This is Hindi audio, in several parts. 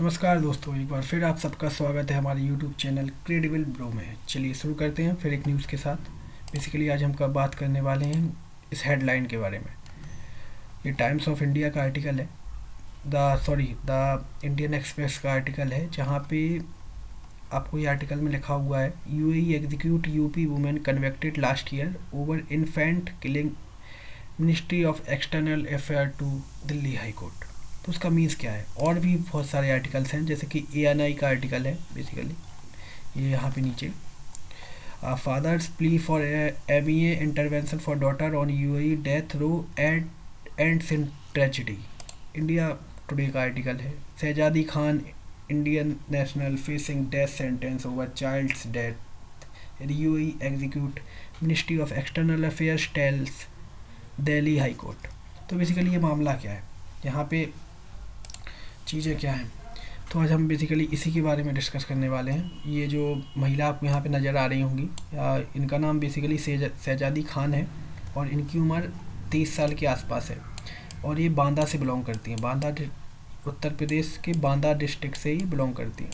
नमस्कार दोस्तों, एक बार फिर आप सबका स्वागत है हमारे YouTube चैनल क्रेडिबल ब्रो में। चलिए शुरू करते हैं फिर एक न्यूज़ के साथ। बेसिकली आज हम कब बात करने वाले हैं इस हेडलाइन के बारे में। ये टाइम्स ऑफ इंडिया का आर्टिकल है, द इंडियन एक्सप्रेस का आर्टिकल है, जहाँ पे आपको ये आर्टिकल में लिखा हुआ है UAE execute UP women convicted last year over infant killing, ministry of external affair to Delhi high court. तो उसका मीन्स क्या है। और भी बहुत सारे आर्टिकल्स हैं, जैसे कि एएनआई का आर्टिकल है बेसिकली ये यहाँ पे नीचे। Father's plea for ABA intervention for daughter on UAE death row ends in tragedy. India Today का आर्टिकल है। Shahzadi Khan Indian national facing death sentence over child's death, UAE execute, ministry of external affairs tells Delhi high court. तो बेसिकली ये मामला क्या है, यहाँ पे चीज़ें क्या हैं, तो आज हम बेसिकली इसी के बारे में डिस्कस करने वाले हैं। ये जो महिला आपको यहाँ पे नज़र आ रही होंगी, इनका नाम बेसिकली शहजादी खान है और इनकी उम्र 30 साल के आसपास है और ये बांदा से बिलोंग करती हैं। बांदा उत्तर प्रदेश के बांदा डिस्ट्रिक्ट से ही बिलोंग करती हैं।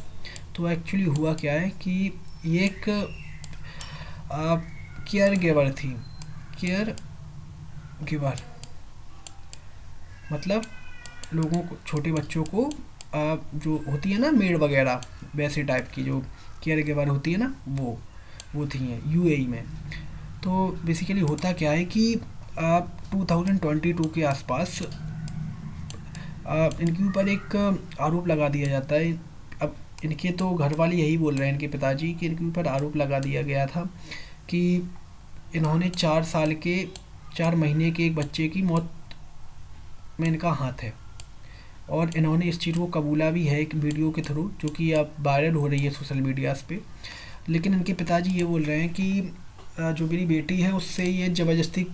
तो एक्चुअली हुआ क्या है कि ये एक केयर गिवर थी। केयर गिवर मतलब लोगों को, छोटे बच्चों को जो होती है ना मेड वगैरह, वैसे टाइप की जो केयर गिवर होती है ना, वो थी हैं यूएई में। तो बेसिकली होता क्या है कि 2022 के आसपास इनके ऊपर एक आरोप लगा दिया जाता है। अब इनके तो घर वाले यही बोल रहे हैं, इनके पिताजी, कि इनके ऊपर आरोप लगा दिया गया था कि इन्होंने 4 महीने के एक बच्चे की मौत में इनका हाथ है और इन्होंने इस चीज़ को कबूला भी है एक वीडियो के थ्रू, जो कि अब वायरल हो रही है सोशल मीडियाज़ पे। लेकिन इनके पिताजी ये बोल रहे हैं कि जो मेरी बेटी है उससे ये ज़बरदस्ती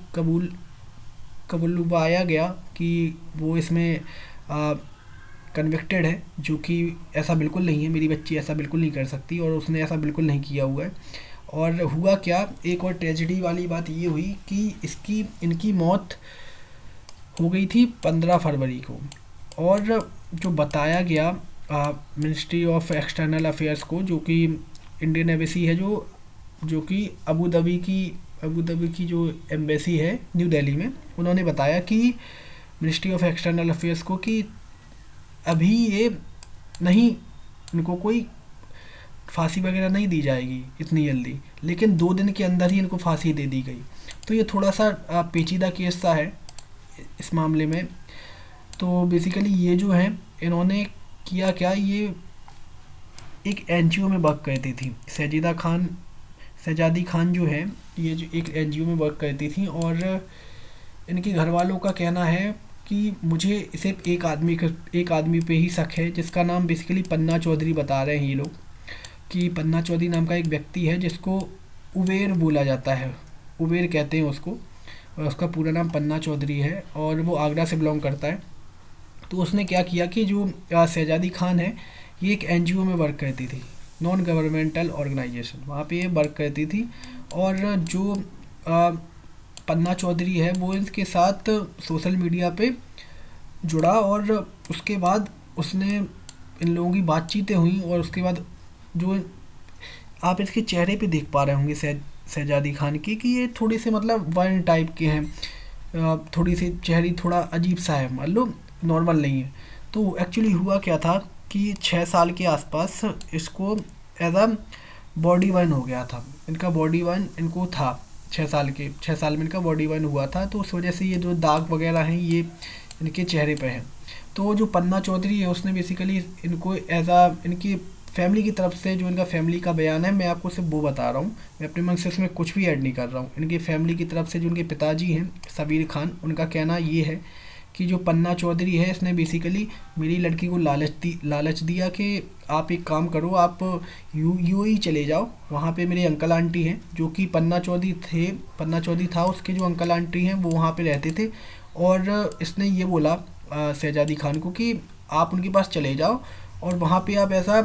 कबूलवाया गया कि वो इसमें कन्विक्टेड है, जो कि ऐसा बिल्कुल नहीं है। मेरी बच्ची ऐसा बिल्कुल नहीं कर सकती और उसने ऐसा बिल्कुल नहीं किया हुआ है। और हुआ क्या, एक और ट्रेजिडी वाली बात ये हुई कि इनकी मौत हो गई थी 15 फरवरी को। और जो बताया गया मिनिस्ट्री ऑफ एक्सटर्नल अफेयर्स को, जो कि इंडियन एम्बेसी है, जो कि अबू धाबी की जो एम्बेसी है न्यू दिल्ली में, उन्होंने बताया कि मिनिस्ट्री ऑफ एक्सटर्नल अफेयर्स को कि अभी ये नहीं, इनको कोई फांसी वगैरह नहीं दी जाएगी इतनी जल्दी, लेकिन 2 दिन के अंदर ही इनको फांसी दे दी गई। तो ये थोड़ा सा पेचीदा केस सा है इस मामले में। तो बेसिकली ये जो है, इन्होंने किया क्या, ये एक एनजीओ में वर्क करती थी। शहजादी खान जो है, ये जो एक एनजीओ में वर्क करती थी और इनके घर वालों का कहना है कि मुझे सिर्फ एक आदमी पे ही शक है, जिसका नाम बेसिकली पन्ना चौधरी बता रहे हैं ये लोग, कि पन्ना चौधरी नाम का एक व्यक्ति है जिसको उबेर बोला जाता है, उबेर कहते हैं उसको, और उसका पूरा नाम पन्ना चौधरी है और वो आगरा से बिलोंग करता है। तो उसने क्या किया कि जो शहजादी खान है, ये एक एनजीओ में वर्क करती थी, नॉन गवर्नमेंटल ऑर्गेनाइजेशन, वहाँ पे ये वर्क करती थी। और जो पन्ना चौधरी है वो इनके साथ सोशल मीडिया पे जुड़ा और उसके बाद उसने, इन लोगों की बातचीतें हुई और उसके बाद जो आप इसके चेहरे पे देख पा रहे होंगे शहजादी खान की, कि ये थोड़ी से मतलब वन टाइप के हैं, थोड़ी सी चेहरे थोड़ा अजीब सा है, मान लो नॉर्मल नहीं है। तो एक्चुअली हुआ क्या था कि 6 साल के आसपास इसको एज अ बॉडी बर्न हो गया था। इनका बॉडी बर्न इनको था 6 साल में इनका बॉडी बर्न हुआ था। तो उस वजह से ये जो दाग वगैरह हैं ये इनके चेहरे पे हैं। तो जो पन्ना चौधरी है उसने बेसिकली इनको एज आ, इनकी फैमिली की तरफ से, जो इनका फैमिली का बयान है, मैं आपको सिर्फ वो बता रहा हूँ, मैं अपने मन से इसमें कुछ भी ऐड नहीं कर रहा हूँ। इनकी फैमिली की तरफ से जो इनके पिताजी हैं सबीर खान, उनका कहना ये है कि जो पन्ना चौधरी है इसने बेसिकली मेरी लड़की को लालच दिया कि आप एक काम करो, आप यूएई चले जाओ, वहाँ पे मेरे अंकल आंटी हैं, जो कि पन्ना चौधरी था, उसके जो अंकल आंटी हैं वो वहाँ पे रहते थे। और इसने ये बोला शहजादी खान को कि आप उनके पास चले जाओ और वहाँ पे आप ऐसा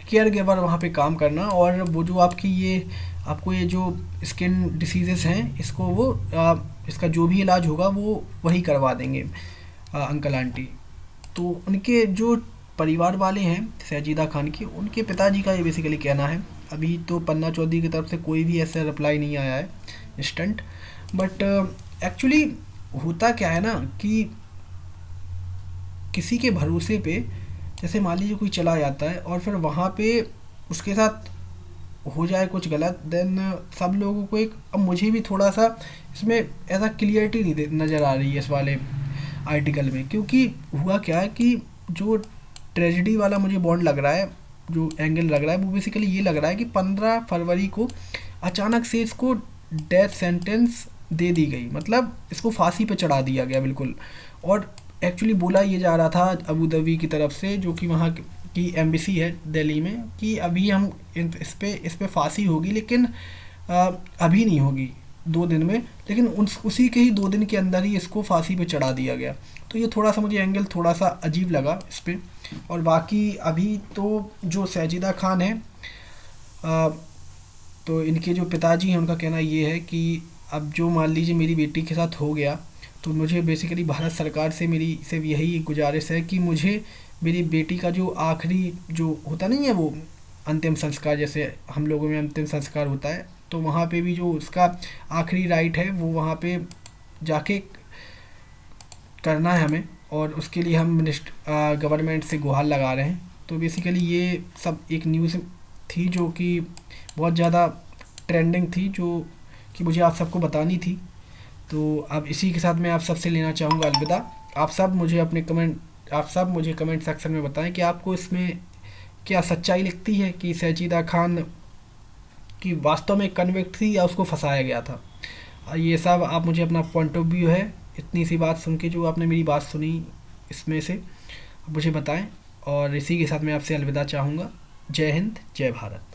केयर गिवर वहाँ पे काम करना, और वो जो आपको ये जो स्किन डिसीजेस हैं, इसको वो इसका जो भी इलाज होगा वो वही करवा देंगे अंकल आंटी। तो उनके जो परिवार वाले हैं सजीदा खान के, उनके पिताजी का ये बेसिकली कहना है। अभी तो पन्ना चौधरी की तरफ से कोई भी ऐसा रिप्लाई नहीं आया है इंस्टेंट, बट एक्चुअली होता क्या है ना कि किसी के भरोसे पे, जैसे मान लीजिए कोई चला जाता है और फिर वहाँ पे उसके साथ हो जाए कुछ गलत, देन सब लोगों को एक, अब मुझे भी थोड़ा सा इसमें ऐसा क्लियरिटी नहीं नज़र आ रही है इस वाले आर्टिकल में। क्योंकि हुआ क्या है कि जो ट्रेजिडी वाला मुझे बॉन्ड लग रहा है, जो एंगल लग रहा है, वो बेसिकली ये लग रहा है कि 15 फरवरी को अचानक से इसको डेथ सेंटेंस दे दी गई, मतलब इसको फांसी पे चढ़ा दिया गया बिल्कुल। और एक्चुअली बोला ये जा रहा था अबू धाबी की तरफ से, जो कि वहाँ की एम्बेसी है दिल्ली में, कि अभी हम इस पे फांसी होगी, लेकिन अभी नहीं होगी 2 दिन में, लेकिन उसी के ही 2 दिन के अंदर ही इसको फांसी पे चढ़ा दिया गया। तो ये थोड़ा सा मुझे एंगल थोड़ा सा अजीब लगा इस पर। और बाकी अभी तो जो सजीदा खान है, अ, तो इनके जो पिताजी हैं उनका कहना ये है कि अब जो मान लीजिए मेरी बेटी के साथ हो गया, तो मुझे बेसिकली भारत सरकार से मेरी सिर्फ यही गुजारिश है कि मुझे मेरी बेटी का जो आखिरी जो होता नहीं है वो अंतिम संस्कार, जैसे हम लोगों में अंतिम संस्कार होता है, तो वहाँ पे भी जो उसका आखिरी राइट है वो वहाँ पे जाके करना है हमें, और उसके लिए हम गवर्नमेंट से गुहार लगा रहे हैं। तो बेसिकली ये सब एक न्यूज़ थी जो कि बहुत ज़्यादा ट्रेंडिंग थी, जो कि मुझे आप सबको बतानी थी। तो अब इसी के साथ मैं आप सबसे लेना चाहूँगा अलविदा। आप सब मुझे कमेंट सेक्शन में बताएं कि आपको इसमें क्या सच्चाई लगती है कि सजीदा खान की वास्तव में कन्विक्ट थी या उसको फंसाया गया था। ये सब आप मुझे अपना पॉइंट ऑफ व्यू है इतनी सी बात सुन के, जो आपने मेरी बात सुनी इसमें से मुझे बताएं। और इसी के साथ मैं आपसे अलविदा चाहूँगा। जय हिंद, जय भारत।